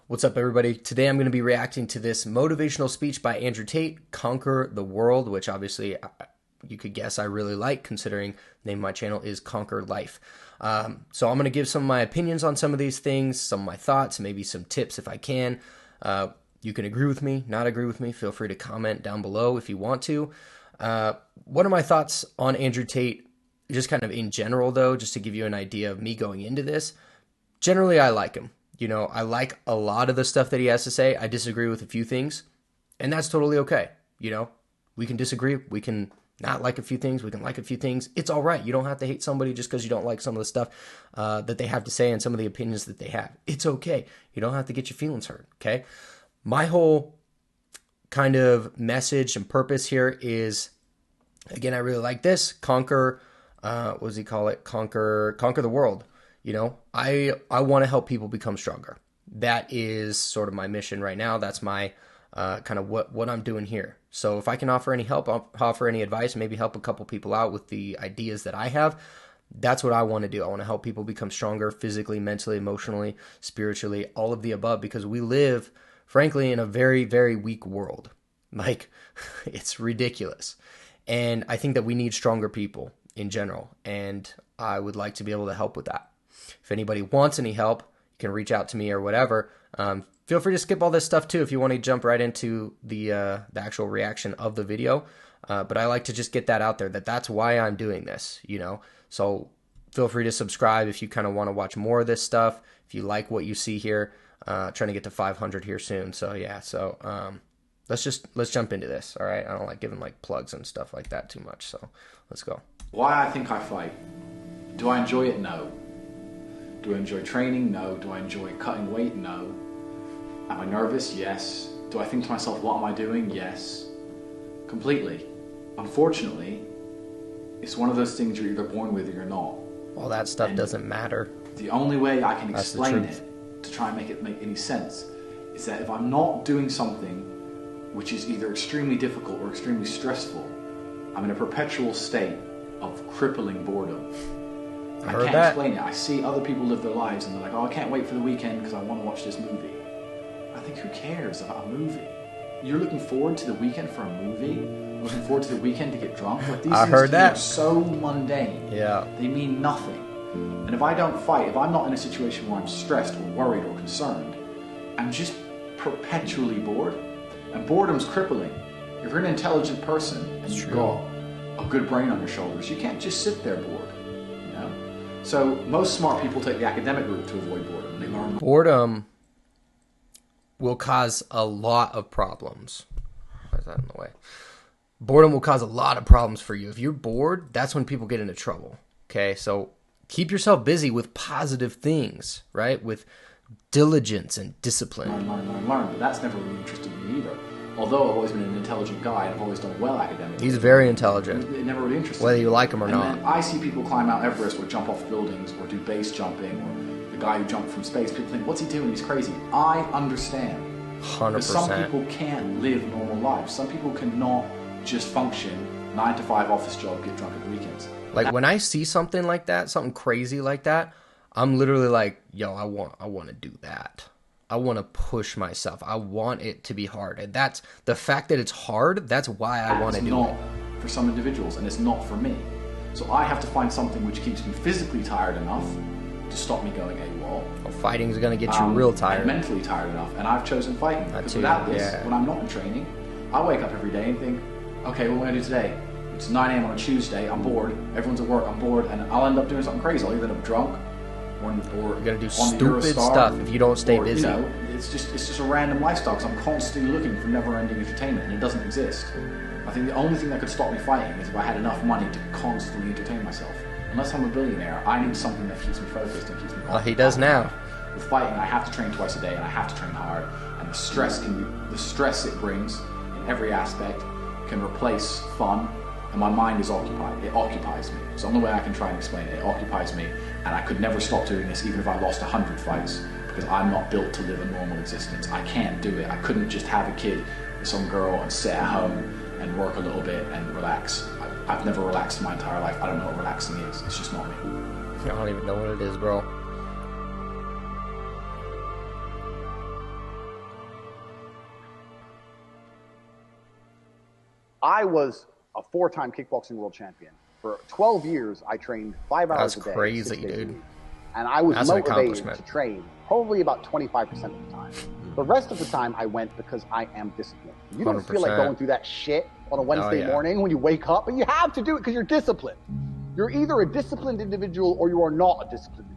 What's up, everybody? Today I'm going to be reacting to this motivational speech by Andrew Tate, Conquer the World, which obviously you could guess I really like, considering the name of my channel is Conquer Life. So I'm going to give some of my opinions on some of these things, some of my thoughts, maybe some tips if I can. You can agree with me, not agree with me. Feel free to comment down below if you want to. What are my thoughts on Andrew Tate, just kind of in general, though, just to give you an idea of me going into this? Generally, I like him. You know, I like a lot of the stuff that he has to say. I disagree with a few things, and that's totally okay. You know, we can disagree. We can not like a few things. We can like a few things. It's all right. You don't have to hate somebody just because you don't like some of the stuff that they have to say and some of the opinions that they have. It's okay. You don't have to get your feelings hurt, okay? My whole kind of message and purpose here is, again, I really like this. Conquer, what does he call it? Conquer the world. You know, I want to help people become stronger. That is sort of my mission right now. That's my kind of what I'm doing here. So if I can offer any help, I'll offer any advice, maybe help a couple people out with the ideas that I have. That's what I want to do. I want to help people become stronger physically, mentally, emotionally, spiritually, all of the above, because we live, frankly, in a very, very weak world. Like, it's ridiculous. And I think that we need stronger people in general. And I would like to be able to help with that. If anybody wants any help, you can reach out to me or whatever. Feel free to skip all this stuff too if you want to jump right into the actual reaction of the video. But I like to just get that out there, that's why I'm doing this, you know. So feel free to subscribe if you kind of want to watch more of this stuff. If you like what you see here, trying to get to 500 here soon. So yeah, let's jump into this. All right, I don't like giving like plugs and stuff like that too much. So let's go. Why I think I fight. Do I enjoy it? No. Do I enjoy training? No. Do I enjoy cutting weight? No. Am I nervous? Yes. Do I think to myself, what am I doing? Yes. Completely. Unfortunately, it's one of those things you're either born with or you're not. Well, that stuff doesn't matter. The only way I can explain it, to try and make it make any sense, is that if I'm not doing something which is either extremely difficult or extremely stressful, I'm in a perpetual state of crippling boredom. I can't explain it. I see other people live their lives and they're like, oh, I can't wait for the weekend because I want to watch this movie. I think, who cares about a movie? You're looking forward to the weekend for a movie? Looking forward to the weekend to get drunk? Like, these things are so mundane. Yeah. They mean nothing. And if I don't fight, if I'm not in a situation where I'm stressed or worried or concerned, I'm just perpetually bored. And boredom's crippling. If you're an intelligent person and you've got a good brain on your shoulders, you can't just sit there bored. So most smart people take the academic route to avoid boredom. They learn. Boredom will cause a lot of problems. Why is that in the way? Boredom will cause a lot of problems for you. If you're bored, that's when people get into trouble. Okay, so keep yourself busy with positive things, right? With diligence and discipline. Learn. But that's never really interested me either. Although I've always been an intelligent guy and I've always done well academically. He's very intelligent. It never really interested me. Whether you like him or not. I see people climb Mount Everest or jump off buildings or do base jumping, or the guy who jumped from space. People think, what's he doing? He's crazy. I understand. 100%. But some people can't live normal lives. Some people cannot just function 9 to 5 office job, get drunk at the weekends. Like when I see something like that, something crazy like that, I'm literally like, yo, I want to do that. I want to push myself. I want it to be hard. And that's the fact that it's hard. That's why I want to do it. It's not for some individuals, and it's not for me. So I have to find something which keeps me physically tired enough to stop me going AWOL. Well, fighting's going to get you real tired. And mentally tired enough. And I've chosen fighting. Because without this, when I'm not in training, I wake up every day and think, okay, what am I going to do today? It's 9 a.m. on a Tuesday. I'm bored. Everyone's at work. I'm bored. And I'll end up doing something crazy. I'll either end up drunk, or you're gonna do stupid stuff if you don't stay busy. You know, it's just a random lifestyle because I'm constantly looking for never-ending entertainment, and it doesn't exist. I think the only thing that could stop me fighting is if I had enough money to constantly entertain myself. Unless I'm a billionaire, I need something that keeps me focused and keeps me. Well, he does now. With fighting, I have to train twice a day, and I have to train hard. And the stress it brings in every aspect can replace fun. And my mind is occupied. It occupies me. It's the only way I can try and explain it. It occupies me. And I could never stop doing this even if I lost 100 fights, because I'm not built to live a normal existence. I can't do it. I couldn't just have a kid with some girl and sit at home and work a little bit and relax. I've never relaxed in my entire life. I don't know what relaxing is. It's just not me. I don't even know what it is, bro. I was a 4-time kickboxing world champion. For 12 years, I trained 5 hours a day. That's crazy, 6 days a dude. week. And I was motivated to train probably about 25% of the time. The rest of the time, I went because I am disciplined. You don't 100%. feel like going through that shit on a Wednesday morning when you wake up, but you have to do it because you're disciplined. You're either a disciplined individual or you are not a disciplined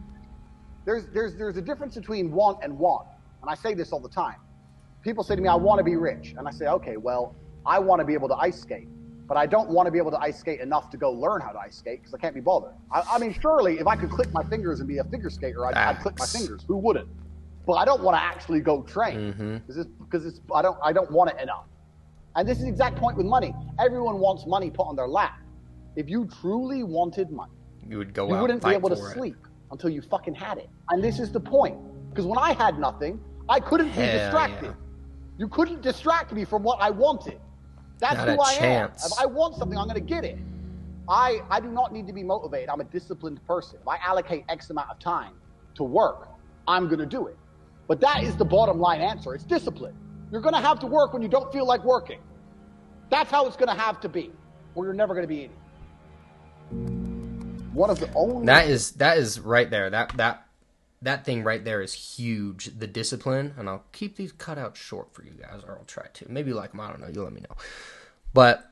individual. There's a difference between want and want. And I say this all the time. People say to me, I want to be rich. And I say, okay, well, I want to be able to ice skate. But I don't want to be able to ice skate enough to go learn how to ice skate because I can't be bothered. I mean, surely if I could click my fingers and be a figure skater, I'd click my fingers. Who wouldn't? But I don't want to actually go train because I don't want it enough. And this is the exact point with money. Everyone wants money put on their lap. If you truly wanted money, you would go you out wouldn't and be able to fight for sleep until you fucking had it. And this is the point. Because when I had nothing, I couldn't be distracted. Yeah. You couldn't distract me from what I wanted. That's Not who a I chance. am. If I want something, I'm going to get it. I do not need to be motivated. I'm a disciplined person. If I allocate X amount of time to work, I'm going to do it. But that is the bottom line answer. It's discipline. You're going to have to work when you don't feel like working. That's how it's going to have to be, or you're never going to be eating. One of the only that is right there. That thing right there is huge. The discipline, and I'll keep these cut out short for you guys, or I'll try to. Maybe you like them, I don't know. You let me know. But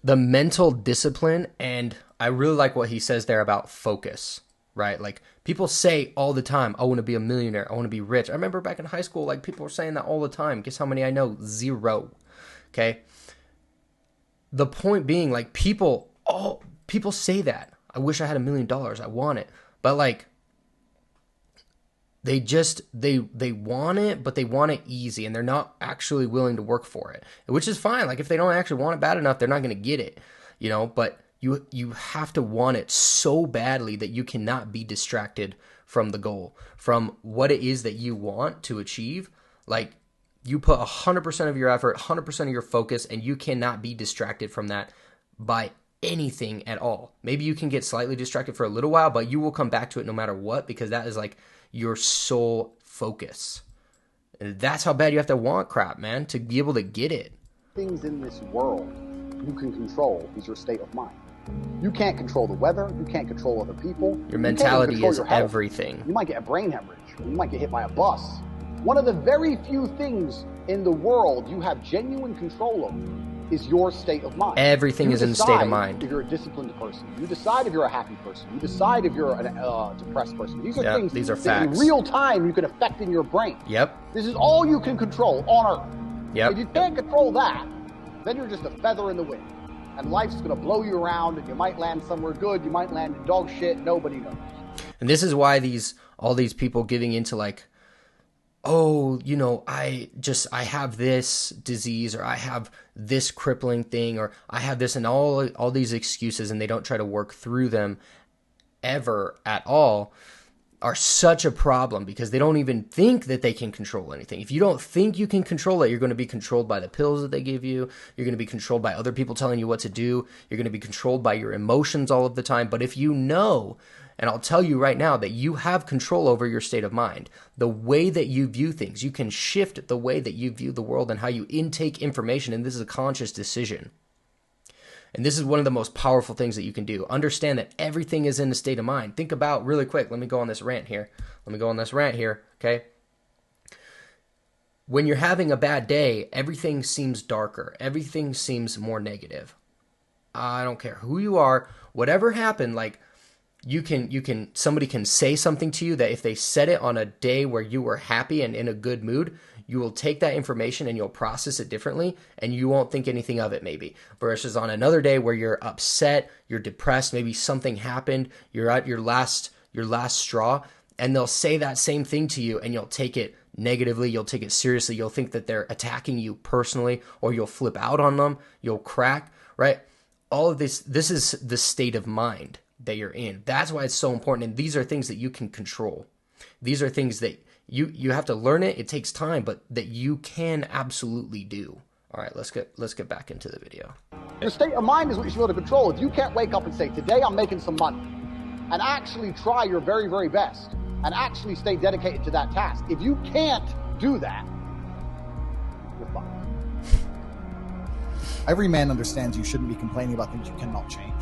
the mental discipline, and I really like what he says there about focus, right? Like people say all the time, I want to be a millionaire. I want to be rich. I remember back in high school, like people were saying that all the time. Guess how many I know? 0. Okay. The point being, like people say that. I wish I had $1 million. I want it. But like, they want it, but they want it easy, and they're not actually willing to work for it, which is fine. Like if they don't actually want it bad enough, they're not going to get it, you know, but you have to want it so badly that you cannot be distracted from the goal, from what it is that you want to achieve. Like you put 100% of your effort, 100% of your focus, and you cannot be distracted from that by anything at all. Maybe you can get slightly distracted for a little while, but you will come back to it no matter what, because that is like your sole focus. And that's how bad you have to want crap, man, to be able to get it. Things in this world you can control is your state of mind. You can't control the weather. You can't control other people. Your mentality is everything. You might get a brain hemorrhage. You might get hit by a bus. One of the very few things in the world you have genuine control over is your state of mind. Everything is in the state of mind. If you're a disciplined person, you decide if you're a happy person, you decide if you're a depressed person. These are things these are that facts. in real time you can affect in your brain. Yep. This is all you can control on Earth. Yep. If you can't control that, then you're just a feather in the wind. And life's going to blow you around, and you might land somewhere good, you might land in dog shit, nobody knows. And this is why all these people giving into like, oh, you know, I have this disease, or I have this crippling thing, or I have this, and all these excuses, and they don't try to work through them ever at all, are such a problem, because they don't even think that they can control anything. If you don't think you can control it, you're going to be controlled by the pills that they give you. You're going to be controlled by other people telling you what to do. You're going to be controlled by your emotions all of the time. But if you know, and I'll tell you right now, that you have control over your state of mind, the way that you view things, you can shift the way that you view the world and how you intake information. And this is a conscious decision. And this is one of the most powerful things that you can do. Understand that everything is in a state of mind. Think about, really quick, let me go on this rant here, okay? When you're having a bad day, everything seems darker. Everything seems more negative. I don't care who you are, whatever happened, like, somebody can say something to you that if they said it on a day where you were happy and in a good mood, you will take that information and you'll process it differently, and you won't think anything of it maybe. Versus on another day where you're upset, you're depressed, maybe something happened, you're at your last straw, and they'll say that same thing to you, and you'll take it negatively, you'll take it seriously, you'll think that they're attacking you personally, or you'll flip out on them, you'll crack, right? All of this is the state of mind that you're in. That's why it's so important. And these are things that you can control. These are things that you have to learn it. It takes time, but that you can absolutely do. All right, let's get back into the video. Your state of mind is what you should be able to control. If you can't wake up and say, today I'm making some money, and actually try your very, very best, and actually stay dedicated to that task. If you can't do that, you're fucked. Every man understands you shouldn't be complaining about things you cannot change.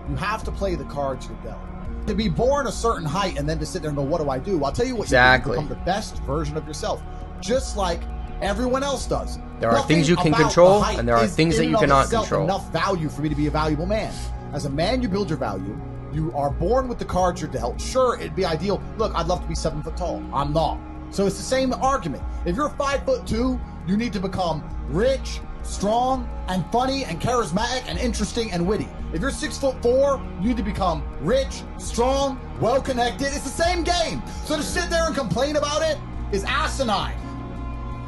You have to play the cards you're dealt. To be born a certain height and then to sit there and go, what do I do? I'll tell you what, exactly. You become the best version of yourself, just like everyone else does. There are things you can control, and there are things that you cannot control. Enough value for me to be a valuable man. As a man, you build your value. You are born with the cards you're dealt. Sure, it'd be ideal. Look, I'd love to be 7 foot tall. I'm not. So it's the same argument. If you're 5'2", you need to become rich, strong, and funny, and charismatic, and interesting, and witty. If you're 6'4", you need to become rich, strong, well-connected. It's the same game. So to sit there and complain about it is asinine.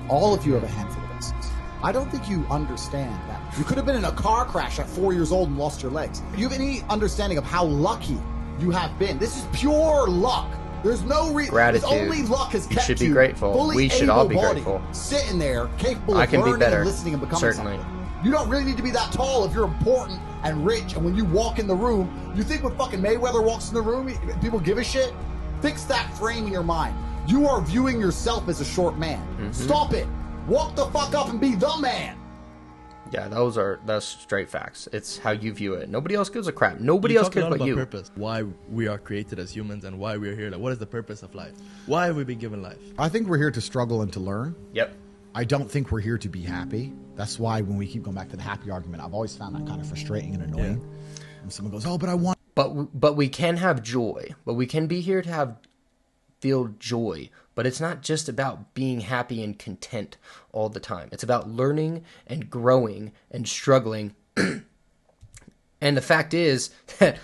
All of you have a handful of essence. I don't think you understand that. You could have been in a car crash at 4 years old and lost your legs. Do you have any understanding of how lucky you have been? This is pure luck. There's no reason. Gratitude. Only luck has kept you should be grateful. We should all be grateful. Sitting there, capable of learning and listening and becoming Certainly. something. You don't really need to be that tall if you're important and rich. And when you walk in the room, you think when fucking Mayweather walks in the room, people give a shit? Fix that frame in your mind. You are viewing yourself as a short man. Mm-hmm. Stop it. Walk the fuck up and be the man. Yeah, that's straight facts. It's how you view it. Nobody else gives a crap. Nobody else cares but you. Purpose. Why we are created as humans and why we're here. Like, what is the purpose of life? Why have we been given life? I think we're here to struggle and to learn. Yep. I don't think we're here to be happy. That's why when we keep going back to the happy argument, I've always found that kind of frustrating and annoying. Yeah. When someone goes, "Oh, but I want." But we can have joy. But we can be here to feel joy. But it's not just about being happy and content all the time. It's about learning and growing and struggling. And the fact is that,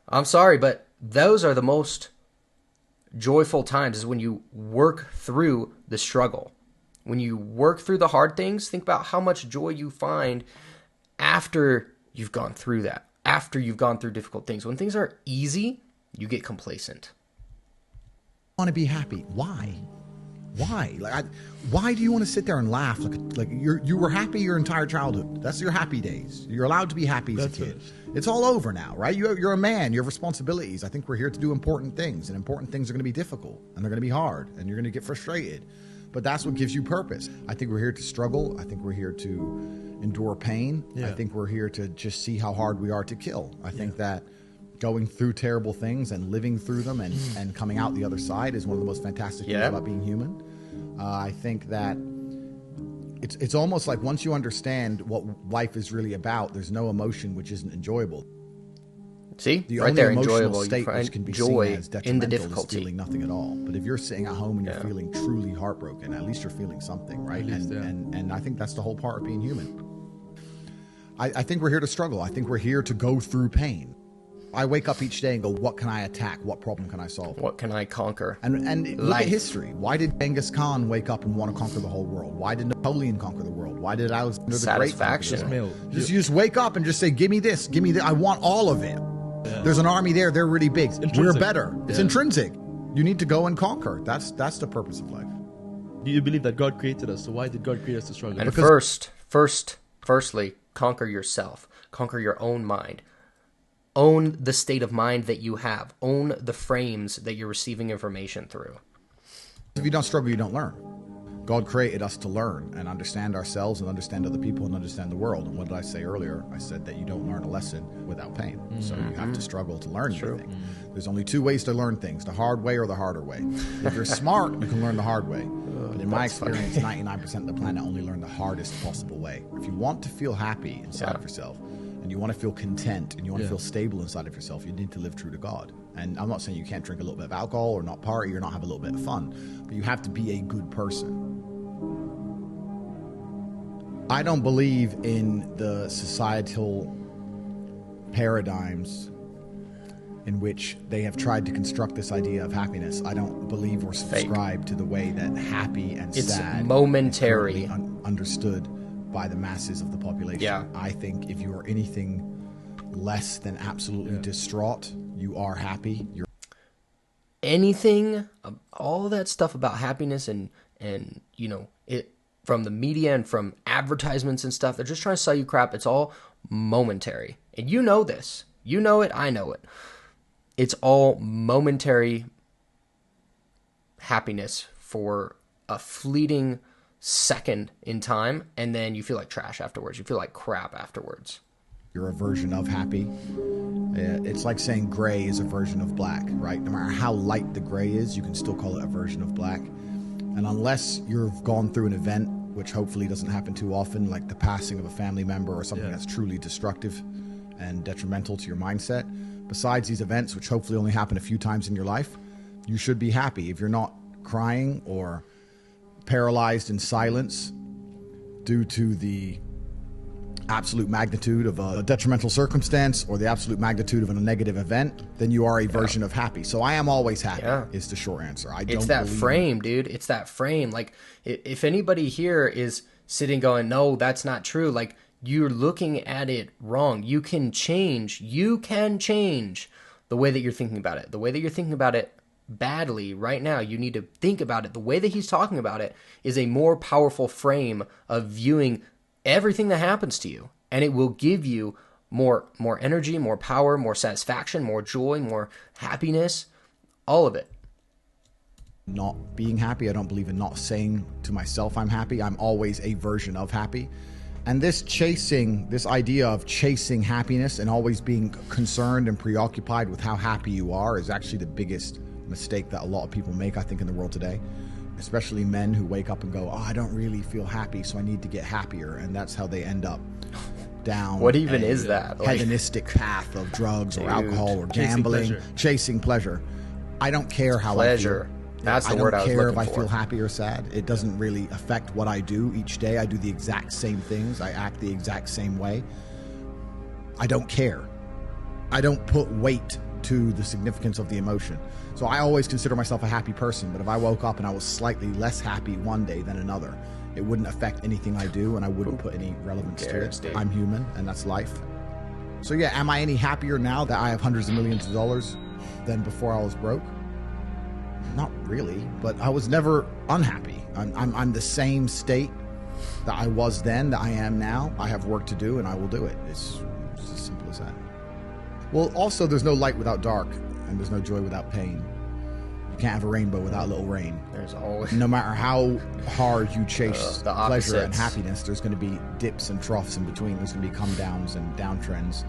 I'm sorry, but those are the most joyful times, is when you work through the struggle. When you work through the hard things, think about how much joy you find after you've gone through that, after you've gone through difficult things. When things are easy, you get complacent. Want to be happy. Why? Why do you want to sit there and laugh like you were happy your entire childhood? That's your happy days. You're allowed to be happy as a kid. It's all over now, right? You're a man. You have responsibilities. I think we're here to do important things, and important things are going to be difficult, and they're going to be hard, and you're going to get frustrated. But that's what gives you purpose. I think we're here to struggle. I think we're here to endure pain. Yeah. I think we're here to just see how hard we are to kill. I think that going through terrible things and living through them and coming out the other side is one of the most fantastic things about being human. I think that it's almost like once you understand what life is really about, there's no emotion which isn't enjoyable. See, the right only there, emotional enjoyable. state which can be seen as detrimental in the difficulty. Is feeling nothing at all. But if you're sitting at home and you're feeling truly heartbroken, at least you're feeling something, right? And I think that's the whole part of being human. I think we're here to struggle. I think we're here to go through pain. I wake up each day and go, what can I attack? What problem can I solve? What can I conquer? And look at history. Why did Genghis Khan wake up and want to conquer the whole world? Why did Napoleon conquer the world? Why did Alexander the Great conquer the world? You just wake up and just say, give me this, give me that. I want all of it. Yeah. There's an army there. They're really big. We're better. Yeah. It's intrinsic. You need to go and conquer. That's the purpose of life. Do you believe that God created us? So why did God create us to struggle? And firstly, conquer yourself. Conquer your own mind. Own the state of mind that you have. Own the frames that you're receiving information through. If you don't struggle, you don't learn. God created us to learn and understand ourselves and understand other people and understand the world. And what did I say earlier? I said that you don't learn a lesson without pain. Mm-hmm. So you have to struggle to learn anything. Mm-hmm. There's only two ways to learn things, the hard way or the harder way. If you're smart, you can learn the hard way. But in my experience, 99% of the planet only learn the hardest possible way. If you want to feel happy inside of yourself, and you want to feel content, and you want to feel stable inside of yourself, you need to live true to God. And I'm not saying you can't drink a little bit of alcohol or not party or not have a little bit of fun, but you have to be a good person. I don't believe in the societal paradigms in which they have tried to construct this idea of happiness. I don't believe or subscribe to the way that happy and sad is momentary understood by the masses of the population. Yeah. I think if you are anything less than absolutely distraught, you are happy. You're anything, all that stuff about happiness and you know, it from the media and from advertisements and stuff, they're just trying to sell you crap. It's all momentary. And you know this. You know it, I know it. It's all momentary happiness for a fleeting second in time, and then you feel like trash afterwards. You feel like crap afterwards. You're a version of happy. It's like saying gray is a version of black, right? No matter how light the gray is, you can still call it a version of black. And unless you've gone through an event, which hopefully doesn't happen too often, like the passing of a family member or something that's truly destructive and detrimental to your mindset, besides these events, which hopefully only happen a few times in your life, you should be happy. If you're not crying or paralyzed in silence due to the absolute magnitude of a detrimental circumstance or the absolute magnitude of a negative event, then you are a version of happy. So I am always happy is the short answer. It's that frame, dude. It's that frame. Like, if anybody here is sitting going, no, that's not true, like, you're looking at it wrong. You can change the way that you're thinking about it. The way that you're thinking about it badly right now, you need to think about it. The way that he's talking about it is a more powerful frame of viewing everything that happens to you, and it will give you more energy, more power, more satisfaction, more joy, more happiness, all of it. Not being happy, I don't believe in not saying to myself I'm happy. I'm always a version of happy. And this idea of chasing happiness and always being concerned and preoccupied with how happy you are is actually the biggest mistake that a lot of people make, I think, in the world today. Especially men who wake up and go, I don't really feel happy, so I need to get happier. And that's how they end up down what even is that? Hedonistic path of drugs or alcohol or gambling, chasing pleasure. I don't care how I feel. That's the word I was looking for. I don't care if I feel happy or sad. It doesn't really affect what I do each day. I do the exact same things. I act the exact same way. I don't care. I don't put weight to the significance of the emotion. So I always consider myself a happy person, but if I woke up and I was slightly less happy one day than another, it wouldn't affect anything I do, and I wouldn't put any relevance to it. I'm human, and that's life. So yeah, am I any happier now that I have hundreds of millions of dollars than before I was broke? Not really, but I was never unhappy. I'm the same state that I was then, that I am now. I have work to do, and I will do it. It's as simple as that. Well, also, there's no light without dark, and there's no joy without pain. You can't have a rainbow without a little rain. There's always... No matter how hard you chase the pleasure and happiness, there's going to be dips and troughs in between. There's going to be come downs and downtrends,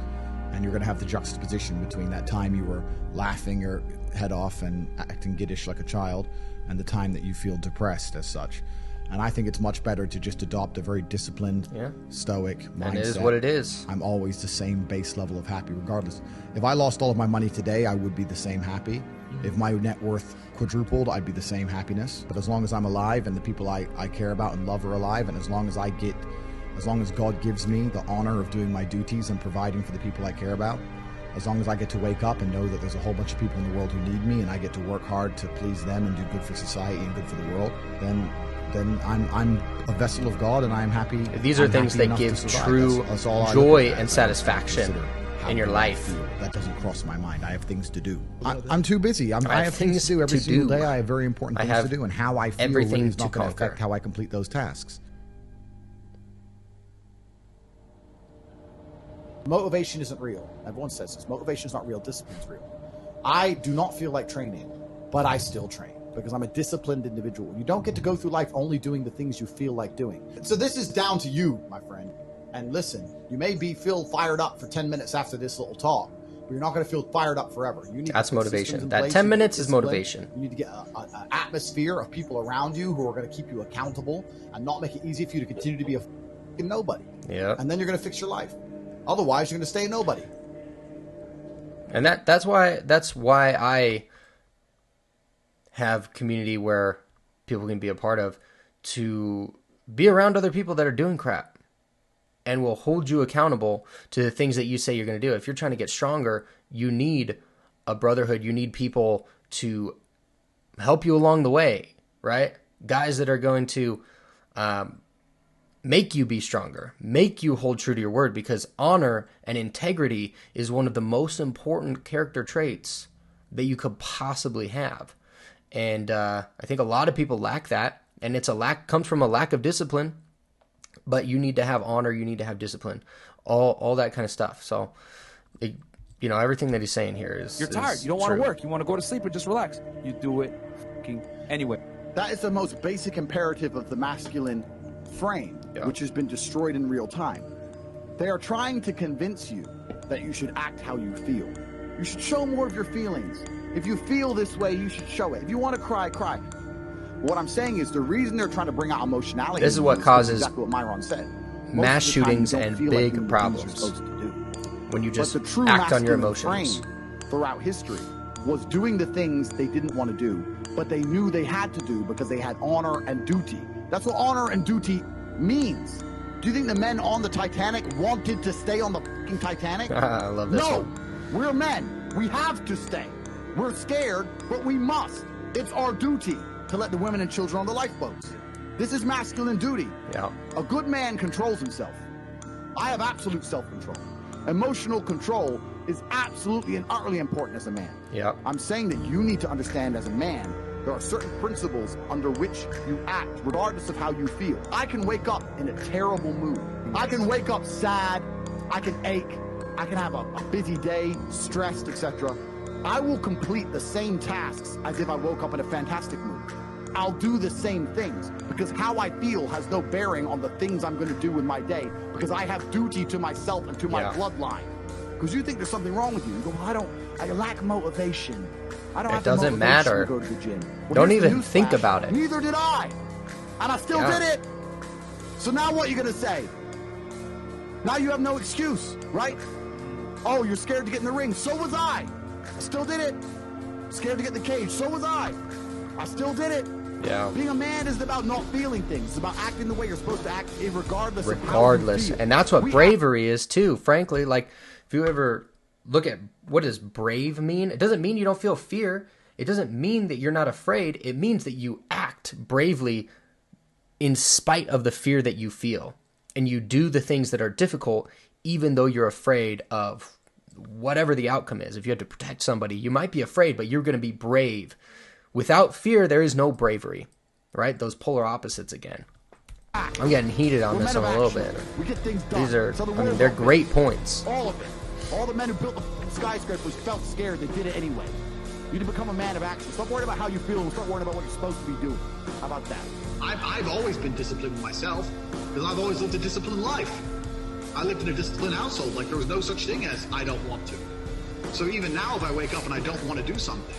and you're going to have the juxtaposition between that time you were laughing your head off and acting giddish like a child and the time that you feel depressed as such. And I think it's much better to just adopt a very disciplined, stoic mindset. And it is what it is. I'm always the same base level of happy regardless. If I lost all of my money today, I would be the same happy. If my net worth quadrupled, I'd be the same happiness. But as long as I'm alive and the people I care about and love are alive, and as long as God gives me the honor of doing my duties and providing for the people I care about, as long as I get to wake up and know that there's a whole bunch of people in the world who need me and I get to work hard to please them and do good for society and good for the world, then I'm a vessel of God, and I'm happy. These are things that give true joy and satisfaction in your life. That doesn't cross my mind. I have things to do. I'm too busy. I have things to do every single day. I have very important things to do, and how I feel really is not going to affect how I complete those tasks. Motivation isn't real. Everyone says this. Motivation is not real. Discipline's real. I do not feel like training, but I still train because I'm a disciplined individual. You don't get to go through life only doing the things you feel like doing. So this is down to you, my friend. And listen, you may feel fired up for 10 minutes after this little talk, but you're not going to feel fired up forever. You need That's motivation. That 10 minutes is motivation. You need to get an atmosphere of people around you who are going to keep you accountable and not make it easy for you to continue to be a fucking nobody. Yeah. And then you're going to fix your life. Otherwise, you're going to stay a nobody. And that's why I have community where people can be a part of, to be around other people that are doing crap and will hold you accountable to the things that you say you're going to do. If you're trying to get stronger, you need a brotherhood. You need people to help you along the way, right? Guys that are going to make you be stronger, make you hold true to your word, because honor and integrity is one of the most important character traits that you could possibly have. And I think a lot of people lack that, and comes from a lack of discipline. But you need to have honor, you need to have discipline, all that kind of stuff. So, everything that he's saying here is... You're tired, you don't want to work, you want to go to sleep or just relax. You do it anyway. That is the most basic imperative of the masculine frame, which has been destroyed in real time. They are trying to convince you that you should act how you feel. You should show more of your feelings. If you feel this way, you should show it. If you want to cry, cry. What I'm saying is the reason they're trying to bring out emotionality. This is what causes exactly what Myron said. Mass shootings and big problems. When you just act on your emotions. Throughout history was doing the things they didn't want to do, but they knew they had to do because they had honor and duty. That's what honor and duty means. Do you think the men on the Titanic wanted to stay on the fucking Titanic? I love this one. No, we're men. We have to stay. We're scared, but we must. It's our duty to let the women and children on the lifeboats. This is masculine duty. Yeah. A good man controls himself. I have absolute self-control. Emotional control is absolutely and utterly important as a man. Yeah. I'm saying that you need to understand as a man, there are certain principles under which you act, regardless of how you feel. I can wake up in a terrible mood. I can wake up sad. I can ache. I can have a busy day, stressed, etc. I will complete the same tasks as if I woke up in a fantastic mood. I'll do the same things because how I feel has no bearing on the things I'm going to do with my day because I have duty to myself and to my bloodline. Because you think there's something wrong with you. You go, well, I lack motivation. I don't have the motivation matter. to go to the gym. Well, don't even think about it. Neither did I. And I still did it. So now what are you going to say? Now you have no excuse, right? Oh, you're scared to get in the ring. So was I. I still did it. Scared to get in the cage. So was I. I still did it. Yeah. Being a man isn't about not feeling things. It's about acting the way you're supposed to act, regardless of how you feel. And that's what bravery is too, frankly. Like, if you ever look at what does brave mean, it doesn't mean you don't feel fear. It doesn't mean that you're not afraid. It means that you act bravely in spite of the fear that you feel. And you do the things that are difficult, even though you're afraid of whatever the outcome is. If you have to protect somebody, you might be afraid, but you're going to be brave. Without fear, there is no bravery, right? Those polar opposites again. I'm getting heated on this one a little bit. We get things done. These are, I mean, they're great points. All of it. All the men who built the skyscrapers felt scared. They did it anyway. You need to become a man of action. Stop worrying about how you feel and start worrying about what you're supposed to be doing. How about that? I've always been disciplined myself because I've always lived a disciplined life. I lived in a disciplined household. Like, there was no such thing as I don't want to. So even now, if I wake up and I don't want to do something,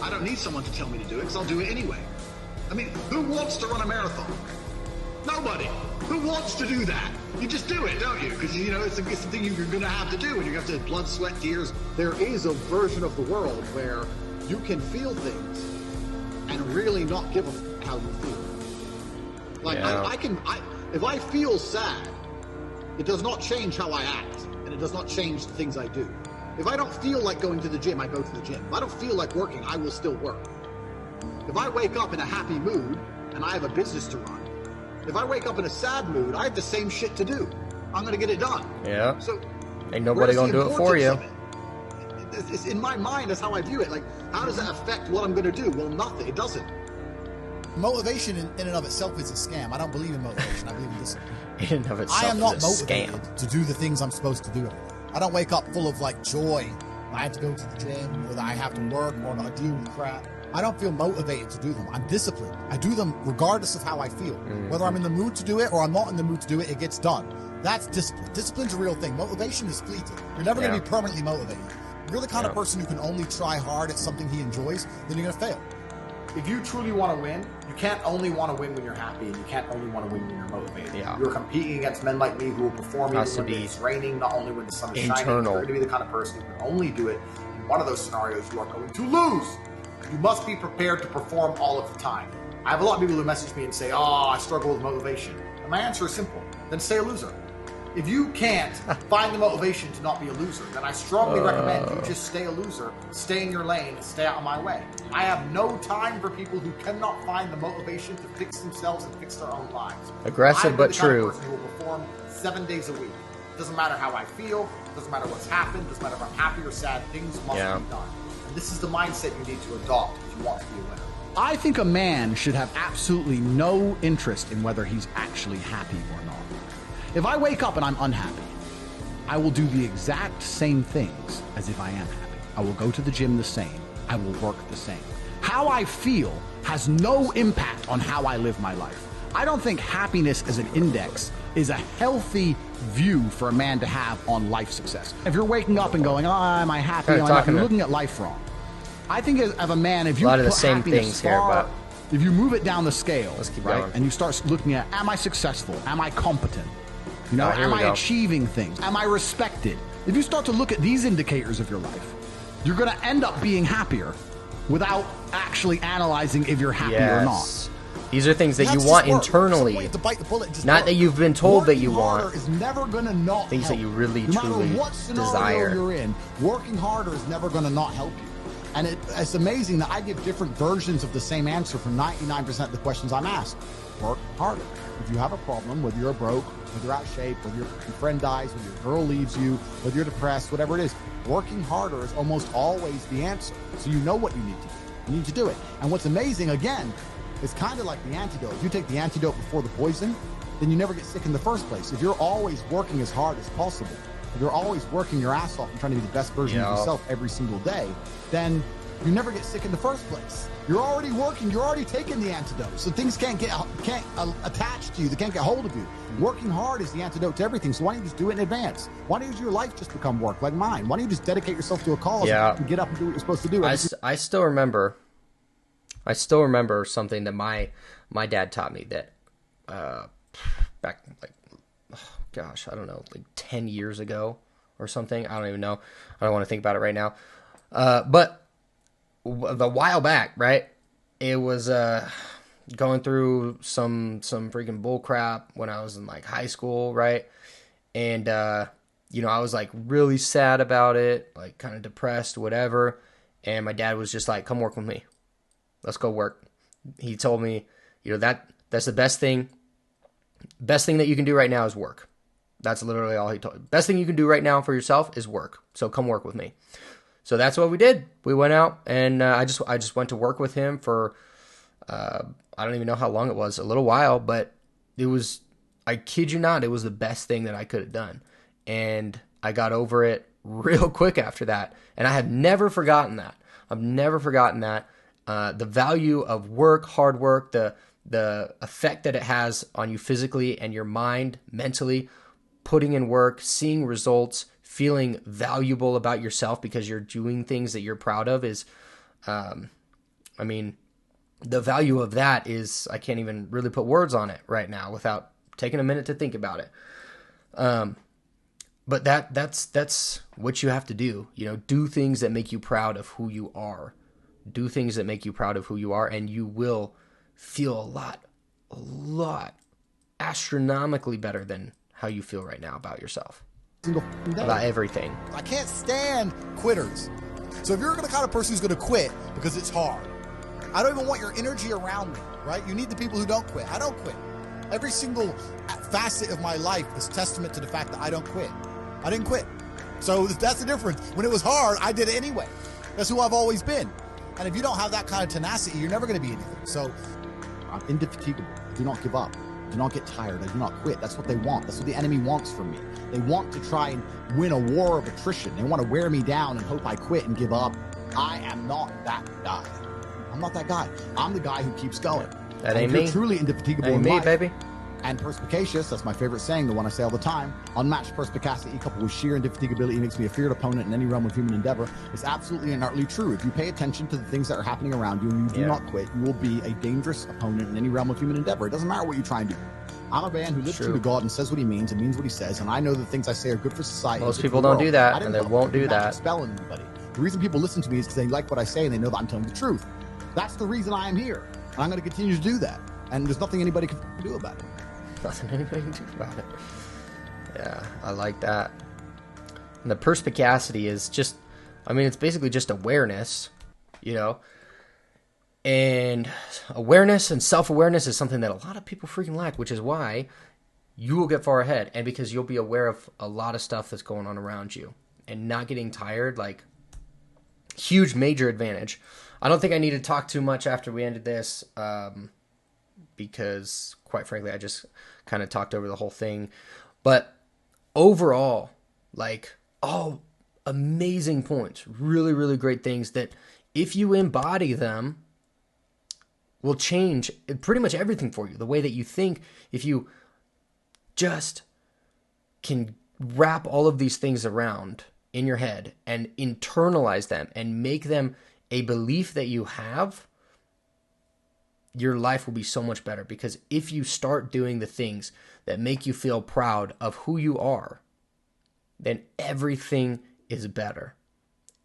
I don't need someone to tell me to do it because I'll do it anyway. I mean, who wants to run a marathon? Nobody. Who wants to do that? You just do it, don't you? Because, you know, it's the thing you're going to have to do, and you have to blood, sweat, tears. There is a version of the world where you can feel things and really not give a f*** how you feel. Like, if I feel sad, it does not change how I act, and it does not change the things I do. If I don't feel like going to the gym, I go to the gym. If I don't feel like working, I will still work. If I wake up in a happy mood and I have a business to run, if I wake up in a sad mood, I have the same shit to do. I'm going to get it done. Yeah. So ain't nobody going to do it for you. It's in my mind, that's how I view it. Like, how does that affect what I'm going to do? Well, nothing. It doesn't. Motivation in and of itself is a scam. I don't believe in motivation. I believe in discipline. In and of itself I am not is a motivated scam. to do the things I'm supposed to do. I don't wake up full of like joy. I have to go to the gym, or that I have to work, or I deal with crap. I don't feel motivated to do them. I'm disciplined. I do them regardless of how I feel. Whether I'm in the mood to do it or I'm not in the mood to do it, it gets done. That's discipline. Discipline's a real thing. Motivation is fleeting. You're never going to be permanently motivated. If you're the kind of person who can only try hard at something he enjoys, then you're going to fail. If you truly want to win, you can't only want to win when you're happy, and you can't only want to win when you're motivated. Yeah. You're competing against men like me who will perform even when it's raining, not only when the sun is shining. You're going to be the kind of person who can only do it in one of those scenarios you are going to lose. You must be prepared to perform all of the time. I have a lot of people who message me and say, oh, I struggle with motivation. And my answer is simple. Then stay a loser. If you can't find the motivation to not be a loser, then I strongly recommend you just stay a loser, stay in your lane, and stay out of my way. I have no time for people who cannot find the motivation to fix themselves and fix their own lives. Aggressive but true. I'm the kind of person who will perform 7 days a week. It doesn't matter how I feel. It doesn't matter what's happened. It doesn't matter if I'm happy or sad. Things must be done. And this is the mindset you need to adopt if you want to be a winner. I think a man should have absolutely no interest in whether he's actually happy or not. If I wake up and I'm unhappy, I will do the exact same things as if I am happy. I will go to the gym the same. I will work the same. How I feel has no impact on how I live my life. I don't think happiness as an index is a healthy view for a man to have on life success. If you're waking up and going, oh, am I happy? You're looking at life wrong. I think as of a man, if you put the same things here, but if you move it down the scale, right, and you start looking at, am I successful? Am I competent? You know, am I achieving things? Am I respected? If you start to look at these indicators of your life, you're going to end up being happier without actually analyzing if you're happy or not. These are things that you want internally, not that you've been told that you want. Is never gonna not things help. that you really, no truly matter what scenario desire. You're in, working harder is never going to not help you. And it's amazing that I give different versions of the same answer for 99% of the questions I'm asked. Work harder. If you have a problem, whether you're broke, whether you're out of shape, whether your friend dies, whether your girl leaves you, whether you're depressed, whatever it is, working harder is almost always the answer. So you know what you need to do. You need to do it. And what's amazing, again, it's kind of like the antidote. If you take the antidote before the poison, then you never get sick in the first place. If you're always working as hard as possible, if you're always working your ass off and trying to be the best version of yourself every single day, then you never get sick in the first place. You're already working. You're already taking the antidote. So things can't attach to you. They can't get hold of you. Working hard is the antidote to everything. So why don't you just do it in advance? Why don't your life just become work like mine? Why don't you just dedicate yourself to a cause and get up and do what you're supposed to do? I still remember something that my dad taught me that back like, gosh, I don't know, like 10 years ago or something. I don't even know. I don't want to think about it right now. But the while back, right? It was going through some freaking bull crap when I was in like high school, right? And you know, I was like really sad about it, like kind of depressed, whatever. And my dad was just like, "Come work with me. Let's go work." He told me, you know, that's the best thing that you can do right now is work. That's literally all he told me. Best thing you can do right now for yourself is work. So come work with me. So that's what we did. We went out and I just went to work with him for, I don't even know how long it was, a little while, but it was, I kid you not, it was the best thing that I could have done. And I got over it real quick after that. And I have never forgotten that. I've never forgotten that. The value of work, hard work, the effect that it has on you physically and your mind, mentally, putting in work, seeing results, feeling valuable about yourself because you're doing things that you're proud of is, I mean, the value of that is, I can't even really put words on it right now without taking a minute to think about it. But that's what you have to do, you know, do things that make you proud of who you are. Do things that make you proud of who you are, and you will feel a lot astronomically better than how you feel right now about yourself. About everything. I can't stand quitters. So if you're the kind of person who's going to quit because it's hard, I don't even want your energy around me, right? You need the people who don't quit. I don't quit. Every single facet of my life is testament to the fact that I don't quit. I didn't quit. So that's the difference. When it was hard, I did it anyway. That's who I've always been. And if you don't have that kind of tenacity, you're never going to be anything. So I'm indefatigable. I do not give up. I do not get tired. I do not quit. That's what they want. That's what the enemy wants from me. They want to try and win a war of attrition. They want to wear me down and hope I quit and give up. I am not that guy. I'm not that guy. I'm the guy who keeps going. That ain't me. You're truly indefatigable in me, life, baby. And perspicacious, that's my favorite saying, the one I say all the time. Unmatched perspicacity coupled with sheer indefatigability makes me a feared opponent in any realm of human endeavor. It's absolutely and utterly true. If you pay attention to the things that are happening around you and you do not quit, you will be a dangerous opponent in any realm of human endeavor. It doesn't matter what you try and do. I'm a man who lives true to God and says what he means and means what he says, and I know the things I say are good for society. Most people don't do that, and they won't do that. Spelling anybody. The reason people listen to me is because they like what I say and they know that I'm telling the truth. That's the reason I am here, and I'm going to continue to do that. And there's nothing anybody can do about it. Nothing anybody can do about it. Yeah, I like that. And the perspicacity is just, I mean, it's basically just awareness, you know. And awareness and self-awareness is something that a lot of people freaking lack, which is why you will get far ahead. And because you'll be aware of a lot of stuff that's going on around you. And not getting tired, like, huge major advantage. I don't think I need to talk too much after we ended this, because, quite frankly, I just kind of talked over the whole thing. But overall, like, all amazing points, really, really great things that if you embody them, will change pretty much everything for you. The way that you think, if you just can wrap all of these things around in your head and internalize them and make them a belief that you have, your life will be so much better. Because if you start doing the things that make you feel proud of who you are, then everything is better.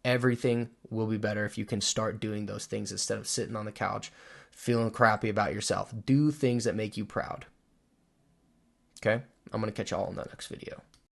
Everything will be better if you can start doing those things instead of sitting on the couch feeling crappy about yourself. Do things that make you proud. Okay? I'm going to catch y'all in the next video.